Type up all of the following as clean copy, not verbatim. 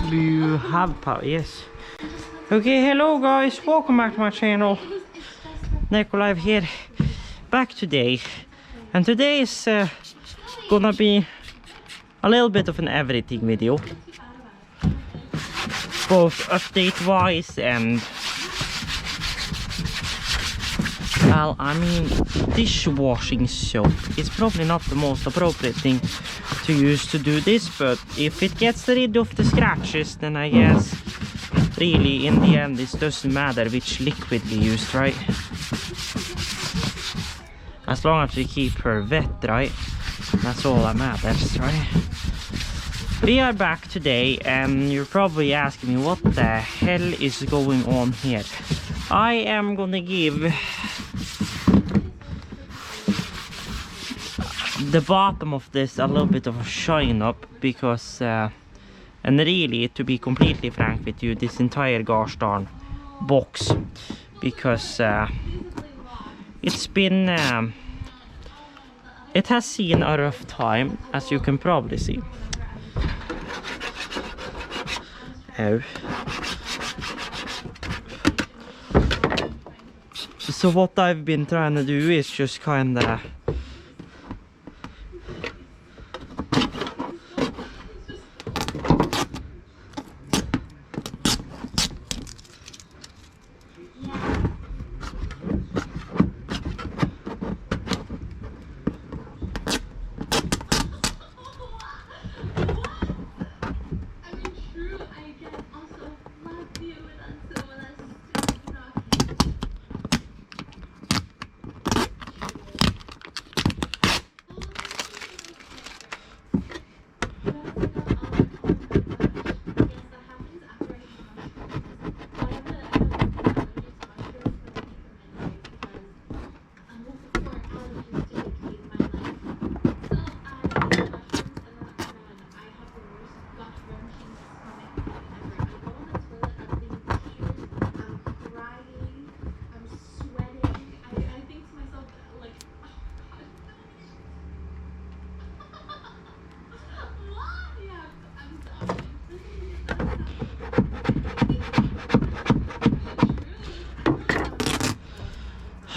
You have power, yes. Okay, hello guys, welcome back to my channel. Nikolai here, back today. And today is gonna be a little bit of an everything video. Both update wise and... well, I mean, dishwashing soap is probably not the most appropriate thing to use to do this, but if it gets rid of the scratches, then I guess really in the end it doesn't matter which liquid we used, right? As long as we keep her wet, right? That's all that matters, right? We are back today and you're probably asking me what the hell is going on here. I am gonna give the bottom of this a little bit of a shine up because and really, to be completely frank with you, this entire gosh darn box, because it's been it has seen a rough time, as you can probably see. Oh. So what I've been trying to do is just kinda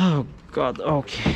oh god, okay.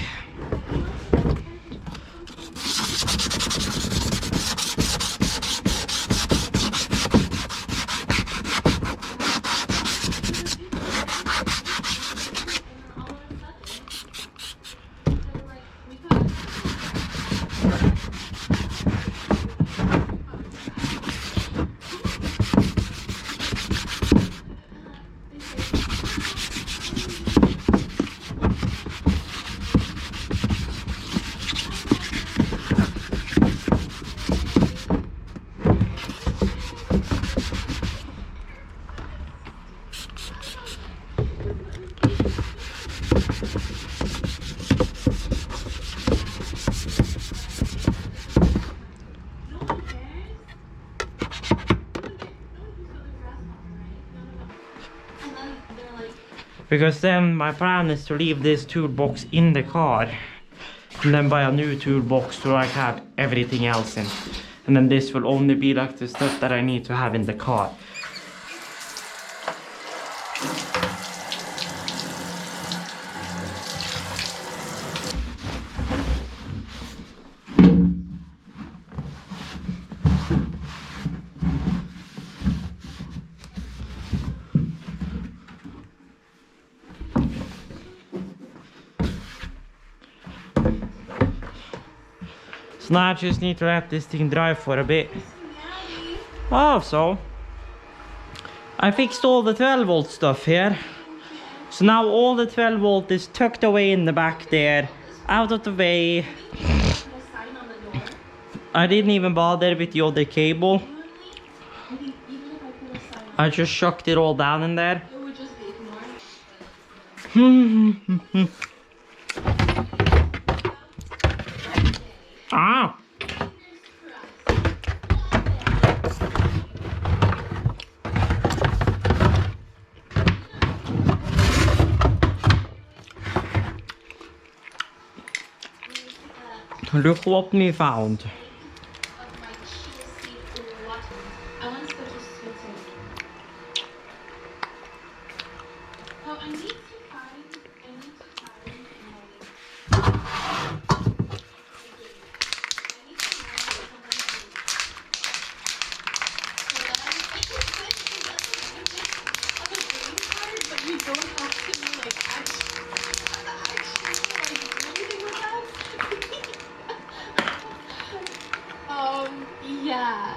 Because then my plan is to leave this toolbox in the car and then buy a new toolbox to like have everything else in. And then this will only be like the stuff that I need to have in the car. So now I just need to let this thing dry for a bit. Oh, so I fixed all the 12 volt stuff here. So now all the 12 volt is tucked away in the back there, out of the way. I didn't even bother with the other cable. I just shucked it all down in there. Ah! Look what we found. I want to go to Switzerland. Oh, I need to find you don't have to like actually like do anything with that. Yeah.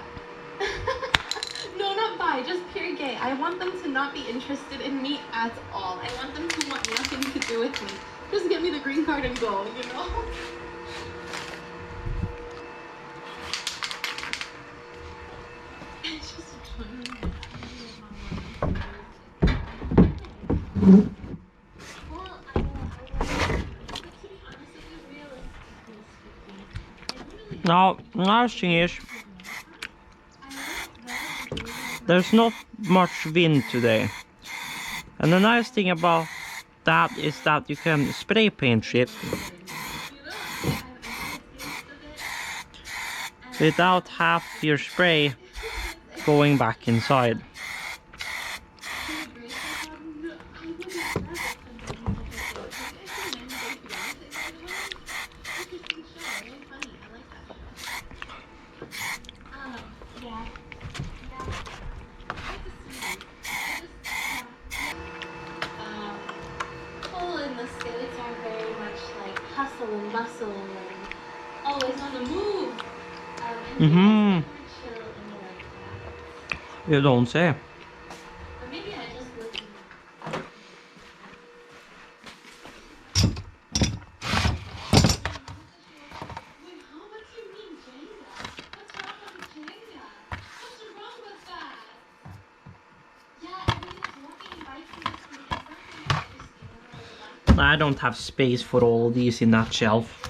No, not bi, just pure gay. I want them to not be interested in me at all. I want them to want nothing to do with me. Just get me the green card and go, you know? It's just Now, nice thing is, there's not much wind today. And the nice thing about that is that you can spray paint shit without half your spray going back inside. hustle and bustle and always on the move. Mm-hmm. Chill and like that. You don't say. Or maybe I just look. Wait, how much do you mean Jenga? What's wrong with Jenga? What's wrong with that? Yeah, everything's walking bikes in the street. I don't have space for all of these in that shelf.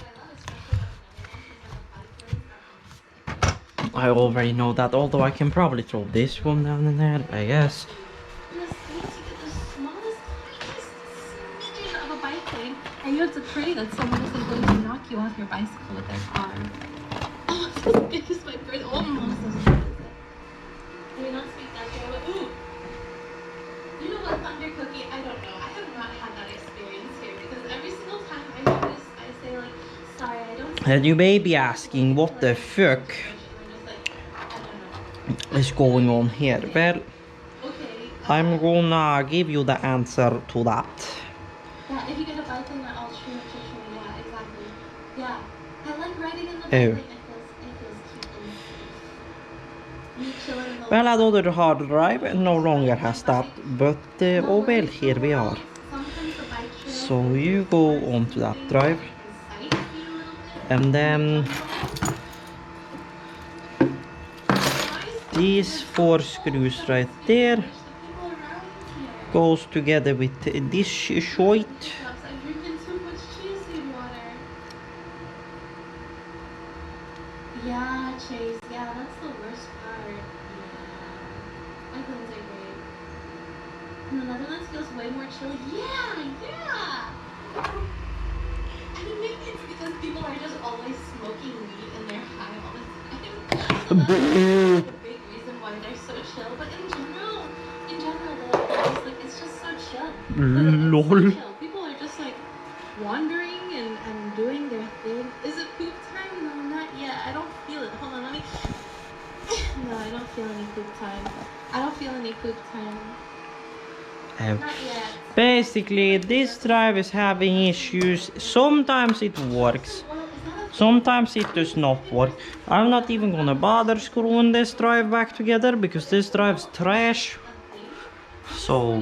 I already know that, although I can probably throw this one down in there, I guess. In the States, you get the smallest, tiniest smidgen of a bike lane, and you have to pray that someone isn't going to knock you off your bicycle with their car. Oh, this is my birth, almost as bad as it. Can we not speak that way? Ooh! You know what, Thunder Cookie? I don't know. I have not had that experience here, because every single time I notice, I say like, sorry, I don't... And you may be asking, what the fuck is going on here? Well, I'm gonna give you the answer to that. Yeah, if you get a bike lane, I'll stream it to you. Yeah, exactly. Yeah, I like riding in the bike Oh. lane. It feels cute and me chilling in the Well, another hard drive no longer has that, but oh well, here we are. So you go onto that drive, and then these 4 screws right there goes together with this shite. I'm drinking too much chia seed water. Yeah, Chase. Yeah, that's the worst part. Yeah. My clothes are great. And the Netherlands feels way more chilly. Yeah, yeah. I mean, maybe it's because people are just always smoking weed and they're high all the time. So that's a big reason why they're so chill. But in general, like it's just so chill. Lol. So chill. People are just like wandering and doing their thing. Is it poop time? No, not yet. I don't feel it. Hold on, let me. No, I don't feel any poop time. I don't feel any poop time. Not yet. Basically, this drive is having issues. Sometimes it works, sometimes it does not work. I'm not even gonna bother screwing this drive back together because this drive's trash. So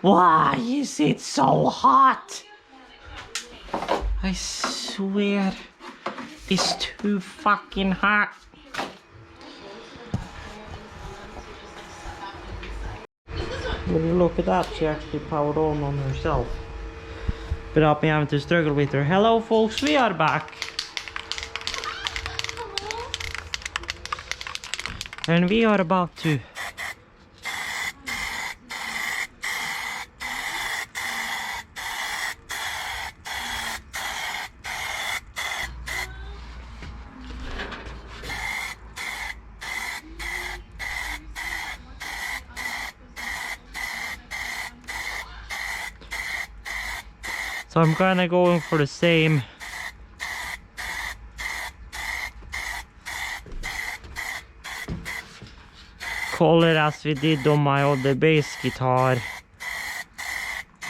why is it so hot? I swear it's too fucking hot. Will you look at that? She actually powered on herself without me having to struggle with her. Hello folks, we are back. And we are about to So I'm kind of going for the same. Color as we did on my other bass guitar.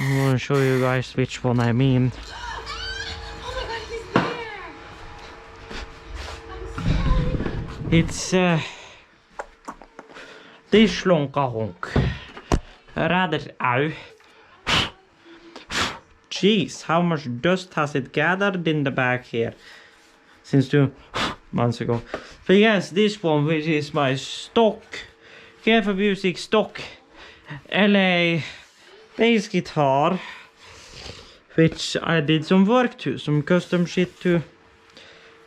I'm gonna show you guys which one I mean. Oh my god, he's there! I'm scared. It's this honk. Rather, ow. Jeez, how much dust has it gathered in the back here since 2 months ago. But yes, this one, which is my stock Careful Music stock LA bass guitar, which I did some work to, some custom shit to.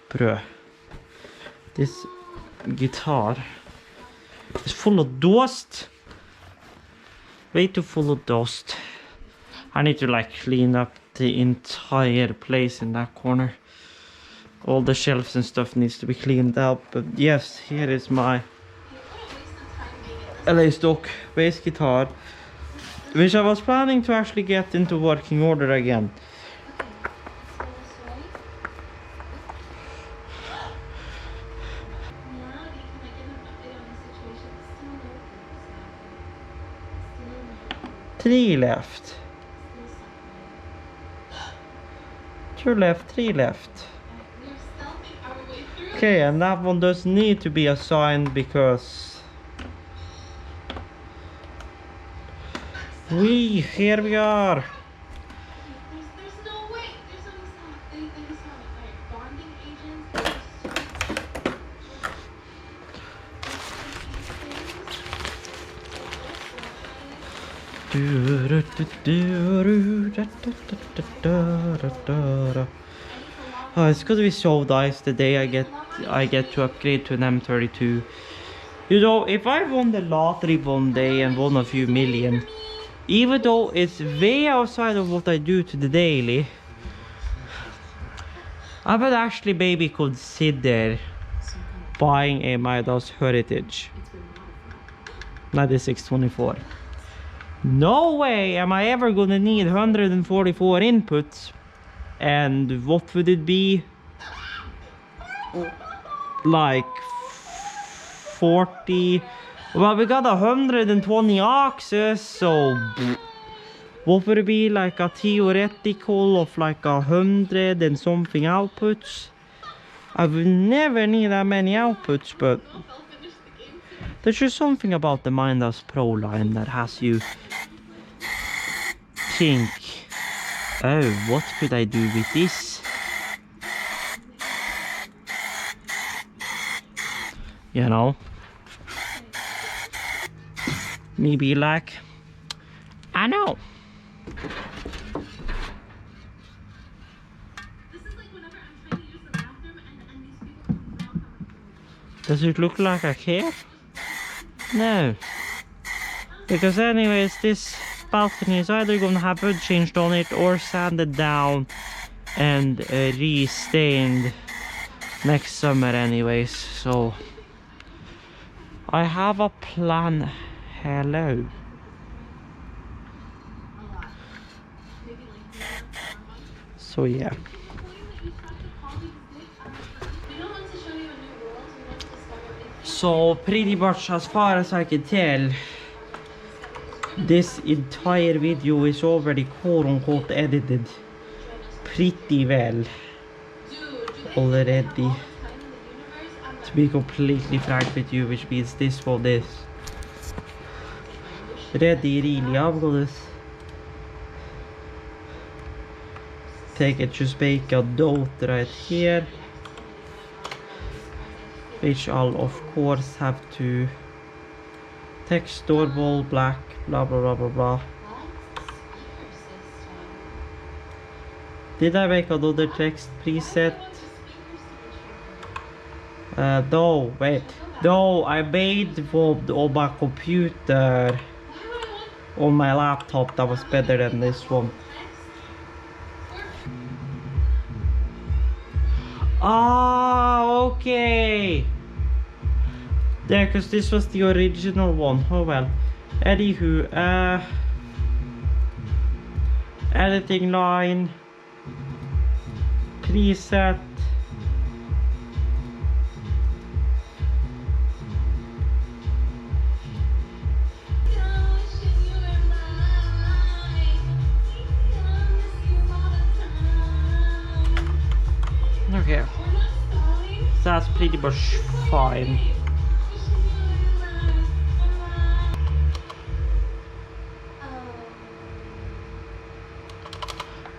Bro, this guitar is full of dust. Way too full of dust. I need to like clean up the entire place in that corner. All the shelves and stuff needs to be cleaned up. But yes, here is my LA stock bass guitar, which I was planning to actually get into working order again. Three left. 2 left, 3 left. Okay, and that one does need to be assigned because here we are. There's no way. There's only some. They just have like bonding agents. Oh, it's gonna be so nice the day I get to upgrade to an M32. You know, if I won the lottery one day and won a few million, even though it's way outside of what I do to the daily, I would actually maybe consider buying a Midas Heritage 9624. No way am I ever gonna need 144 inputs. And what would it be? Like 40. Well, we got 120 axes, so what would it be? Like a theoretical of like 100 and something outputs. I would never need that many outputs, but there's just something about the Midas Pro line that has you think, oh, what could I do with this? You know? Maybe like, I know. Does it look like I care? No. Because anyways, this balcony is either gonna have wood changed on it or sanded down and re-stained next summer anyways, so I have a plan. Hello. So yeah. So pretty much as far as I can tell, this entire video is already quote-unquote edited pretty well already, to be completely frank with you, which means this one is ready really. I'm gonna take it, just make a note right here, which I'll of course have to text doorbell black blah blah blah blah blah. Did I make another text preset? No, wait. No, I made one on my computer. On my laptop that was better than this one. Ah, okay. Yeah, because this was the original one. Oh well. Anywho, editing line. reset. Okay, so that's pretty much fine.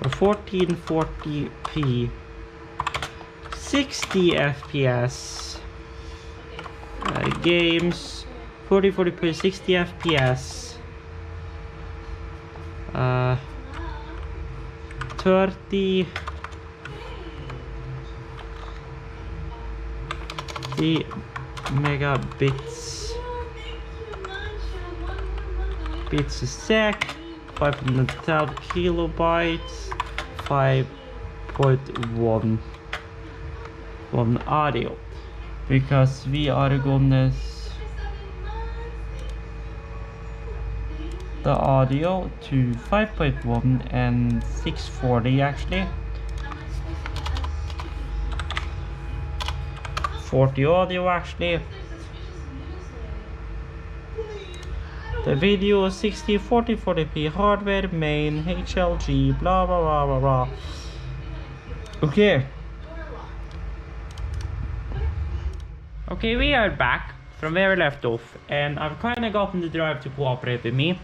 A 1440p, 60 FPS, games, 4040p, 60 FPS, 30 megabits bits a sec, 512 kilobytes, 5.1 audio, because we are gonna the audio to 5.1 and 640 actually. 40 audio actually. The video 60 40p hardware main HLG blah blah blah blah blah. Okay, we are back from where we left off, and I've kind of gotten the drive to cooperate with me.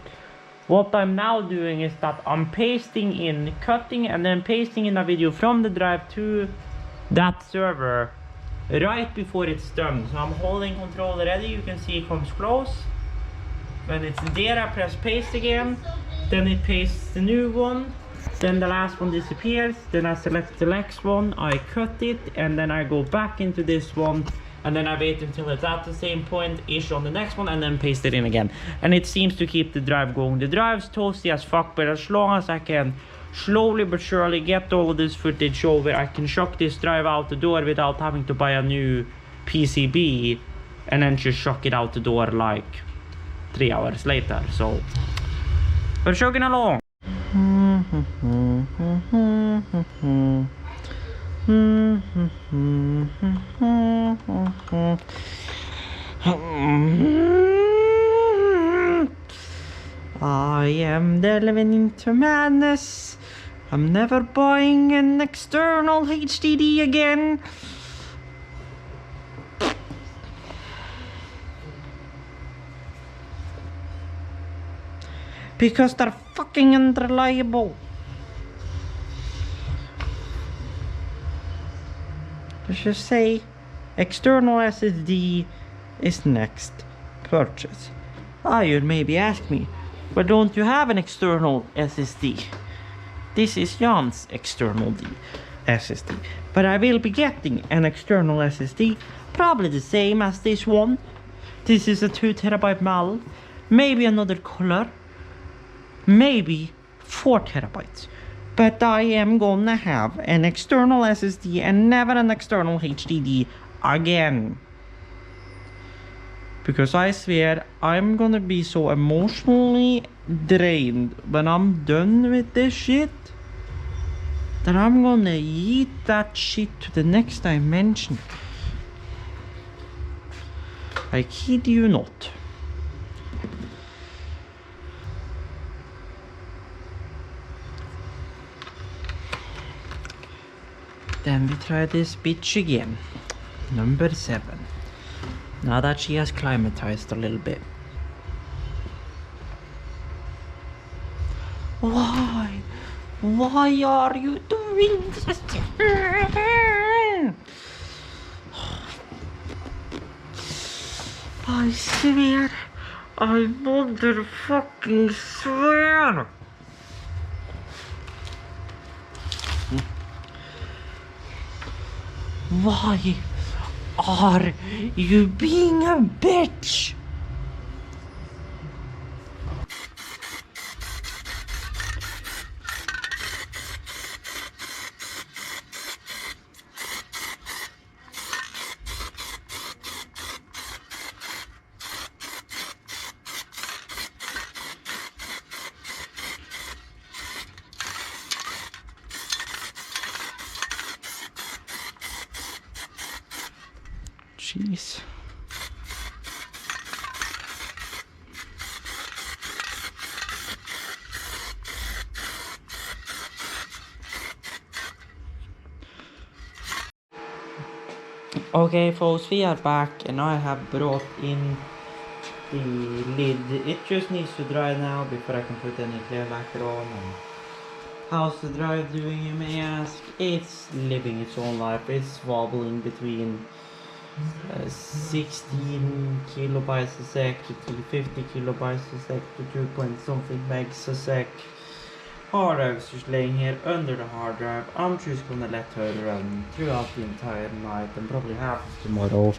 What I'm now doing is that I'm pasting in, cutting and then pasting in a video from the drive to that server right before it's done. So I'm holding control ready, you can see it comes close. When it's there, I press paste again, then it pastes the new one, then the last one disappears, then I select the next one, I cut it, and then I go back into this one, and then I wait until it's at the same point-ish on the next one, and then paste it in again. And it seems to keep the drive going. The drive's toasty as fuck, but as long as I can slowly but surely get all of this footage over, I can chuck this drive out the door without having to buy a new PCB, and then just chuck it out the door like 3 hours later. So we're chugging along. I am delving into madness. I'm never buying an external HDD again. Because they're fucking unreliable. Let's just say external SSD is next purchase. You'd maybe ask me, but don't you have an external SSD? This is Jan's external SSD. But I will be getting an external SSD, probably the same as this one. This is a 2 terabyte model, maybe another color, maybe 4 terabytes. But I am gonna have an external SSD and never an external HDD again. Because I swear I'm gonna be so emotionally drained when I'm done with this shit that I'm gonna eat that shit to the next dimension. I kid you not. Then we try this bitch again. Number 7. Now that she has climatized a little bit. Why? Why are you doing this? I swear. I motherfucking swear. Why are you being a bitch? Jeez. Okay folks, we are back and I have brought in the lid. It just needs to dry now before I can put any clear lacquer on. And how's the drive doing, you may ask? It's living its own life. It's wobbling between 16 kilobytes a sec to 50 kilobytes a sec to 2 point something megs a sec. Hard drive's just laying here under the hard drive. I'm just gonna let her run throughout the entire night and probably half of tomorrow.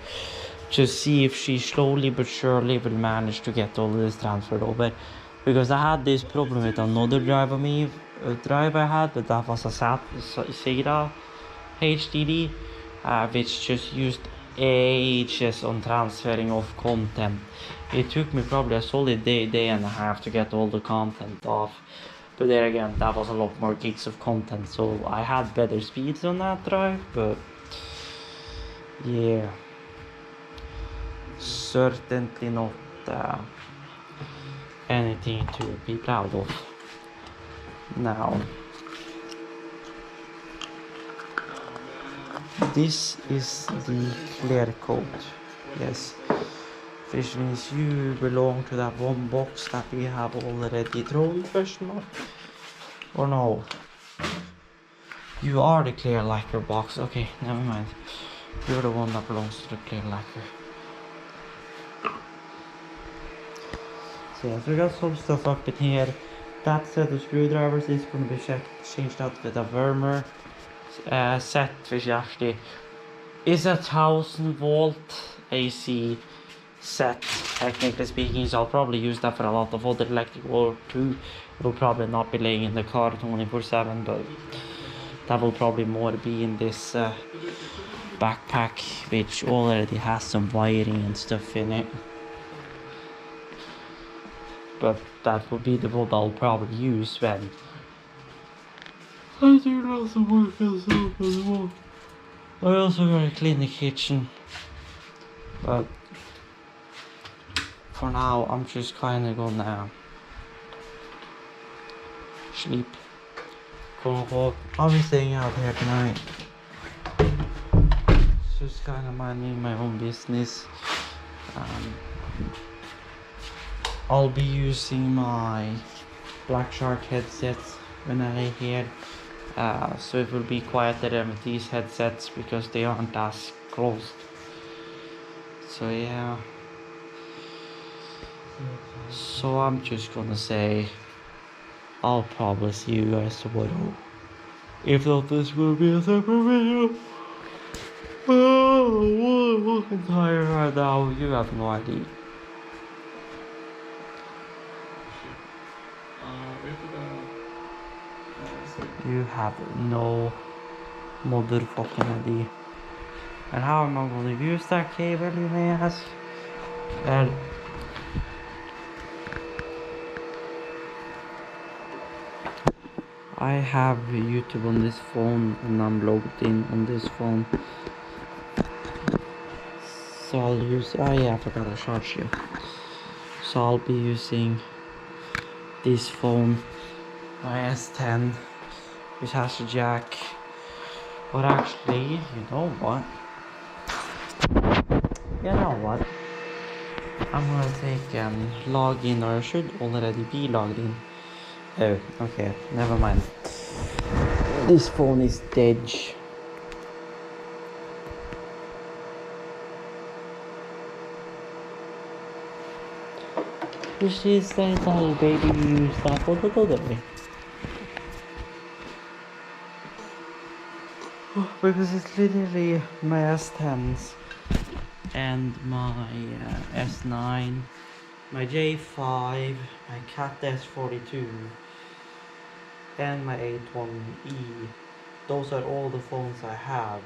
Just see if she slowly but surely will manage to get all of this transferred over. Because I had this problem with another drive of me, drive I had, but that was a SATA HDD, which just used ages on transferring of content. It took me probably a solid day and a half to get all the content off. But there again, that was a lot more gigs of content, so I had better speeds on that drive, but yeah, certainly not anything to be proud of. Now, this is the clear coat, yes, which means you belong to that one box that we have already thrown, question mark, or no, you are the clear lacquer box. Okay, never mind, you're the one that belongs to the clear lacquer. So we got some stuff up in here. That set of screwdrivers is going to be changed out with a Vermeer set, which actually is a 1000-volt AC set, technically speaking, so I'll probably use that for a lot of other electric work too. It will probably not be laying in the car 24/7, but that will probably more be in this backpack, which already has some wiring and stuff in it. But that will be the one I'll probably use when I do lots of work myself as well. I also gotta clean the kitchen, but for now I'm just kinda gonna sleep. I'll be staying out here tonight. It's just kinda minding my own business. I'll be using my Black Shark headset when I hear, so it will be quieter than with these headsets because they aren't as closed. So yeah, so I'm just gonna say I'll probably see you guys tomorrow. If not, this will be a separate video. Oh, I'm fucking tired right now. You have no idea. You have no motherfucking idea. And how am I going to use that cable, you may ask? Well, I have YouTube on this phone and I'm logged in on this phone. So I'll use, oh yeah, I forgot to charge you. So I'll be using this phone, my S10, which has a jack. But actually, you know what? I'm gonna take log in, or I should already be logged in. Oh, okay, never mind. This phone is dead. This is the little baby you used that for the other day. Because it's literally my S10s and my S9, my J5, my Cat S42 and my 81E. Those are all the phones I have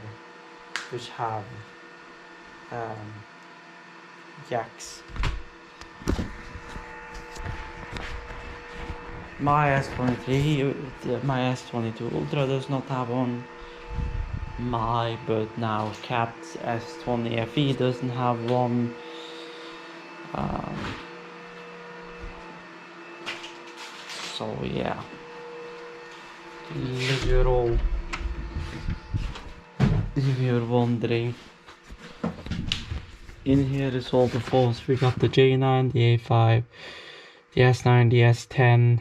which have jacks. My S23, my S22 Ultra does not have one. but now Cat's S20 FE doesn't have one. So yeah, if you're wondering, in here is all the phones. We got the J9, the A5, the S9, the S10,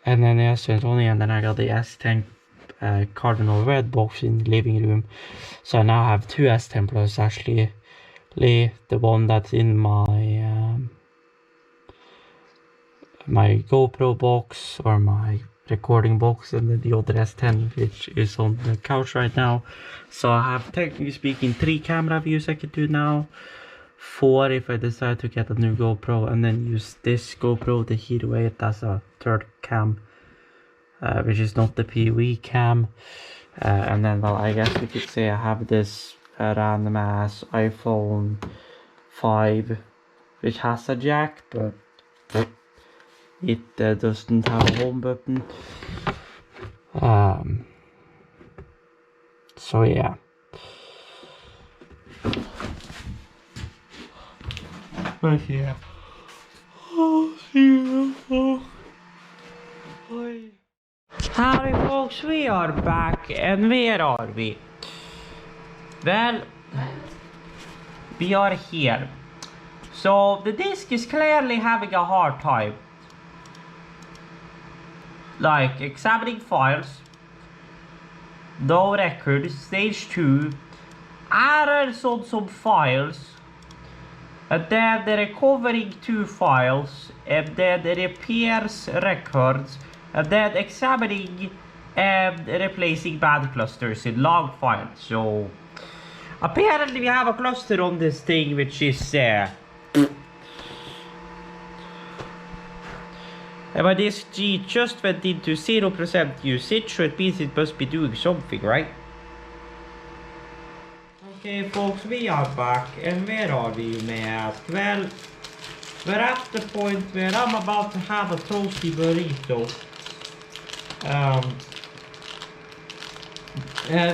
and then the S20, and then I got the S10 Cardinal Red box in the living room. So I now have two S10 Plus actually. The one that's in my GoPro box or my recording box, and then the other S10 which is on the couch right now. So I have, technically speaking, 3 camera views I could do now. 4 if I decide to get a new GoPro, and then use this GoPro, the Hero 8, as a third cam, which is not the POV cam. And then, well, I guess we could say I have this random ass iPhone 5 which has a jack, but it doesn't have a home button. So yeah. But yeah. Howdy folks, we are back, and where are we? Well, we are here. So the disk is clearly having a hard time, like examining files, no records, stage 2, errors on some files, and then the recovering 2 files, and then repairs records, and then examining and replacing bad clusters in log files. So apparently we have a cluster on this thing which is and my disk G just went into 0% usage, so it means it must be doing something, right? Okay folks, we are back, and where are we, you may ask? Well, we're at the point where I'm about to have a toasty burrito.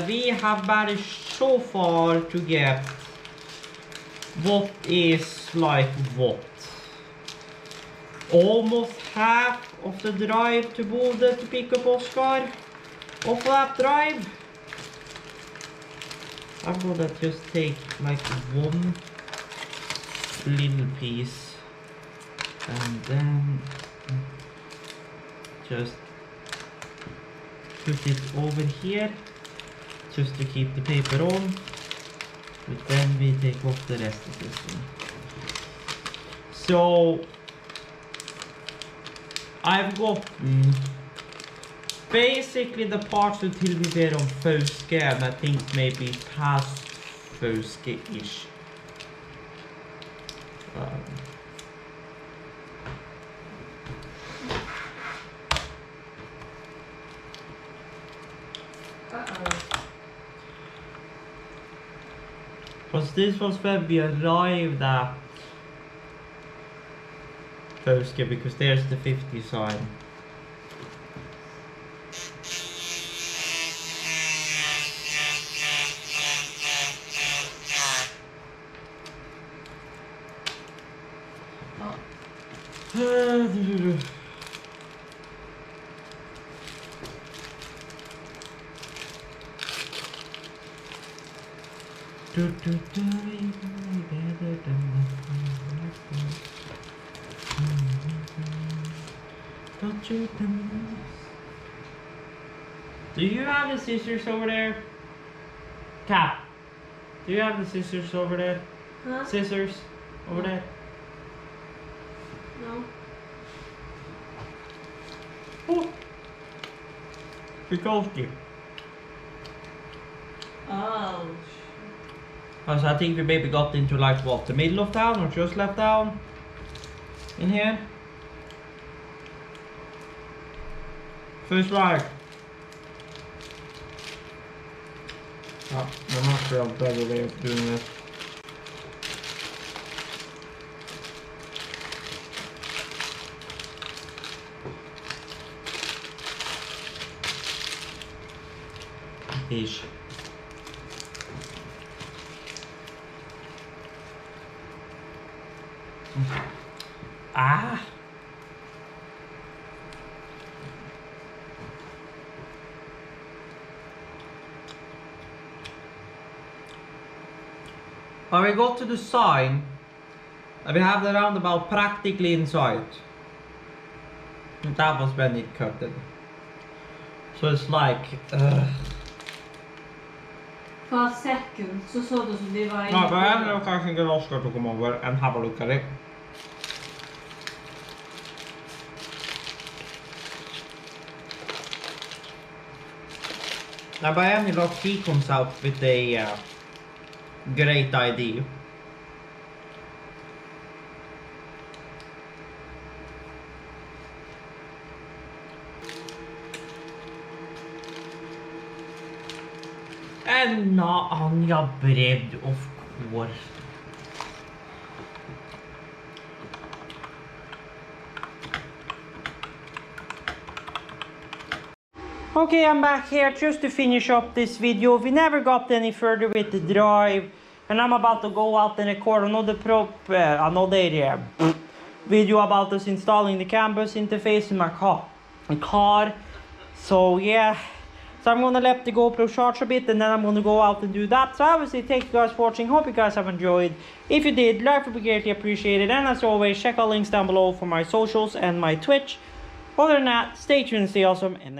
We have managed so far to get what is like what? Almost half of the drive to Bodø to pick up Oscar off that drive. I'm gonna just take like one little piece and then just put it over here just to keep the paper on, but then we take off the rest of this one. So I've gotten basically the parts until we were on Fauske, and I think maybe past Fauske-ish. Because this was when we arrived at Fauske, because there's the 50 sign. Do you have the scissors over there? Cap, do you have the scissors over there? Huh? Scissors over there? No. Oh, Bukowski. Oh. Because I think we maybe got into like what, the middle of town or just left town in here. First right. Oh, there must be a better way of doing this. Ish. Ah. When we got to the sign, we have the roundabout practically in sight. That was when it cut it. So it's like... For a second så såg det som vi var Ja, men det var kanske inte Oskar to come over and have a look at it. Now by any luck he comes out with a great idea. And not on your bread, of course. Okay, I'm back here just to finish up this video. We never got any further with the drive, and I'm about to go out and record another video about us installing the CAN bus interface in my car. So yeah, so I'm gonna let the GoPro charge a bit, and then I'm gonna go out and do that. So obviously, thank you guys for watching. Hope you guys have enjoyed. If you did, like would be greatly appreciated, and as always, check out links down below for my socials and my Twitch. Other than that, stay tuned and stay awesome, and